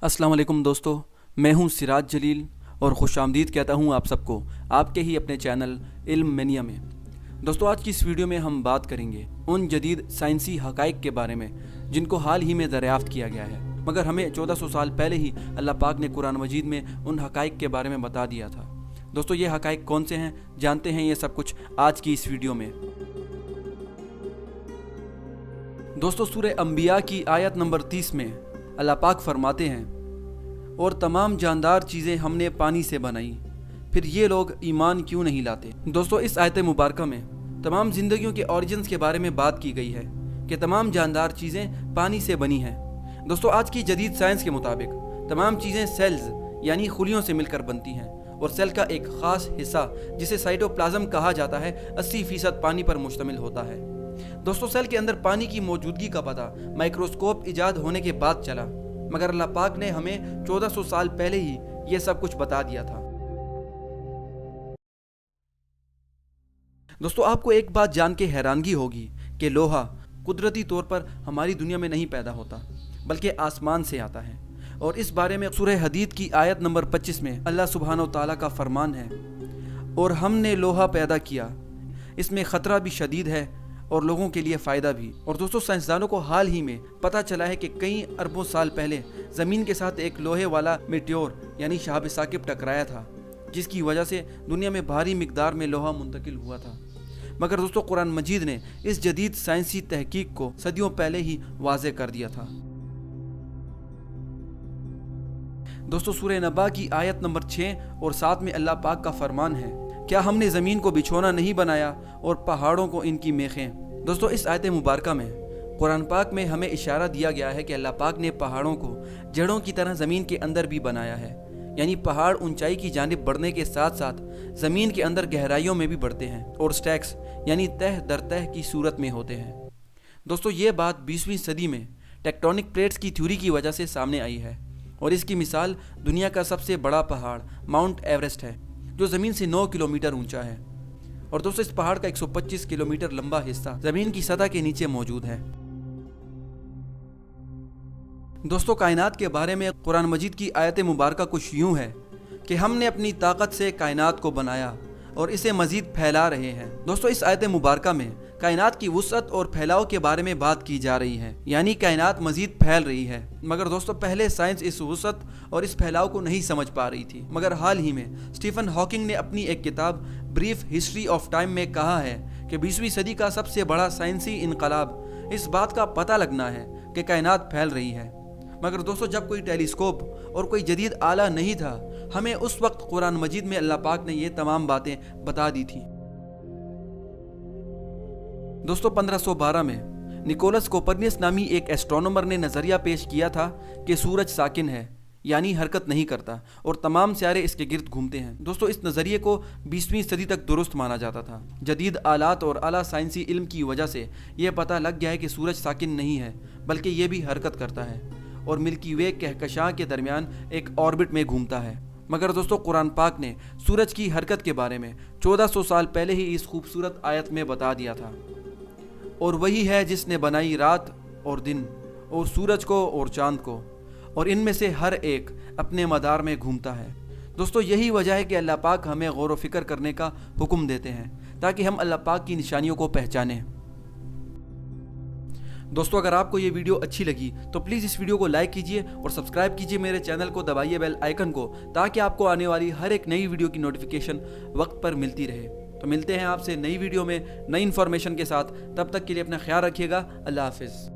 अस्सलाम वालेकुम दोस्तों, मैं हूं सिराज जलील और खुश आमदीद कहता हूं आप सबको आपके ही अपने चैनल इल्म मेनिया में। दोस्तों, आज की इस वीडियो में हम बात करेंगे उन जदीद साइंसी हक़ाइक़ के बारे में जिनको हाल ही में दरियाफ़्त किया गया है, मगर हमें 1400 साल पहले ही अल्लाह पाक ने कुरान मजीद में उन हक़ाइक़ के बारे में बता दिया था। दोस्तों, ये हक़ाइक़ कौन से हैं, जानते हैं ये सब कुछ आज की इस वीडियो में। दोस्तों, सूरह अंबिया की आयत नंबर 30 में अल्लाह पाक फरमाते हैं, और तमाम जानदार चीज़ें हमने पानी से बनाई, फिर ये लोग ईमान क्यों नहीं लाते। दोस्तों, इस आयत मुबारका में तमाम ज़िंदगियों के ऑरिजिन्स के बारे में बात की गई है कि तमाम जानदार चीज़ें पानी से बनी हैं। दोस्तों, आज की जदीद साइंस के मुताबिक तमाम चीज़ें सेल्स यानी खुलियों से मिलकर बनती हैं, और सेल का एक ख़ास हिस्सा जिसे साइटोप्लाज्म कहा जाता है 80% पानी पर मुश्तमिल होता है। दोस्तों, सेल के अंदर पानी की मौजूदगी का पता माइक्रोस्कोप इजाद होने के बाद चला, मगर अल्लाह पाक ने हमें 1400 साल पहले ही यह सब कुछ बता दिया था। दोस्तों, आपको एक बात जान के हैरानगी होगी कि लोहा कुदरती तौर पर हमारी दुनिया में नहीं पैदा होता, बल्कि आसमान से आता है। और इस बारे में सूरह हदीद की आयत नंबर 25 में अल्लाह सुब्हानो ताला का फरमान है, और हमने लोहा पैदा किया, इसमें ख़तरा भी शदीद है और लोगों के लिए फ़ायदा भी। और दोस्तों, साइंसदानों को हाल ही में पता चला है कि कई अरबों साल पहले ज़मीन के साथ एक लोहे वाला मेट्योर यानी शहाब साकिब टकराया था, जिसकी वजह से दुनिया में भारी मिकदार में लोहा मुंतकिल हुआ था। मगर दोस्तों, कुरान मजीद ने इस जदीद साइंसी तहकीक को सदियों पहले ही वाज़े कर दिया था। दोस्तों, सूरह नबा की आयत नंबर 6 और 7 में अल्लाह पाक का फरमान है, क्या हमने ज़मीन को बिछोना नहीं बनाया और पहाड़ों को इनकी मेखें। दोस्तों, इस आयत मुबारका में कुरान पाक में हमें इशारा दिया गया है कि अल्लाह पाक ने पहाड़ों को जड़ों की तरह ज़मीन के अंदर भी बनाया है, यानी पहाड़ ऊंचाई की जानिब बढ़ने के साथ साथ ज़मीन के अंदर गहराइयों में भी बढ़ते हैं और स्टैक्स यानी तह दर तह की सूरत में होते हैं। दोस्तों, ये बात 20वीं सदी में टेक्टोनिक प्लेट्स की थ्योरी की वजह से सामने आई है, और इसकी मिसाल दुनिया का सबसे बड़ा पहाड़ माउंट एवरेस्ट है, जो ज़मीन से 9 किलोमीटर ऊंचा है। और दोस्तों, इस पहाड़ का 125 किलोमीटर लंबा हिस्सा ज़मीन की सतह के नीचे मौजूद है। दोस्तों, कायनात के बारे में कुरान मजीद की आयत मुबारका कुछ यूँ है कि हमने अपनी ताकत से कायनात को बनाया और इसे मज़ीद फैला रहे हैं। दोस्तों, इस आयत मुबारका में कायनात की वुसअत और फैलाव के बारे में बात की जा रही है, यानी कायनात मज़ीद फैल रही है। मगर दोस्तों, पहले साइंस इस वुसअत और इस फैलाव को नहीं समझ पा रही थी, मगर हाल ही में स्टीफन हॉकिंग ने अपनी एक किताब ब्रीफ हिस्ट्री ऑफ टाइम में कहा है कि 20वीं सदी का सबसे बड़ा साइंसी इनकलाब इस बात का पता लगना है कि कायनात फैल रही है। मगर दोस्तों, जब कोई टेलीस्कोप और कोई जदीद आला नहीं था, हमें उस वक्त कुरान मजीद में अल्लाह पाक ने ये तमाम बातें बता दी थी। दोस्तों, 1512 में निकोलस कोपरनिकस नामी एक एस्ट्रोनॉमर ने नज़रिया पेश किया था कि सूरज साकिन है, यानी हरकत नहीं करता, और तमाम सितारे इसके गिर्द घूमते हैं। दोस्तों, इस नज़रिए को 20वीं सदी तक दुरुस्त माना जाता था। जदीद आलात और आला साइंसी इल्म की वजह से यह पता लग गया है कि सूरज साकिन नहीं है, बल्कि ये भी हरकत करता है और मिल्की वे कहकशां के दरमियान एक ऑर्बिट में घूमता है। मगर दोस्तों, कुरान पाक ने सूरज की हरकत के बारे में 1400 साल पहले ही इस खूबसूरत आयत में बता दिया था, और वही है जिसने बनाई रात और दिन और सूरज को और चांद को, और इनमें से हर एक अपने मदार में घूमता है। दोस्तों, यही वजह है कि अल्लाह पाक हमें गौर व फिक्र करने का हुक्म देते हैं, ताकि हम अल्लाह पाक की निशानियों को पहचानें। दोस्तों, अगर आपको ये वीडियो अच्छी लगी तो प्लीज़ इस वीडियो को लाइक कीजिए और सब्सक्राइब कीजिए मेरे चैनल को, दबाइए बेल आइकन को, ताकि आपको आने वाली हर एक नई वीडियो की नोटिफिकेशन वक्त पर मिलती रहे। तो मिलते हैं आपसे नई वीडियो में नई इन्फॉर्मेशन के साथ। तब तक के लिए अपना ख्याल रखिएगा। अल्लाह हाफिज़।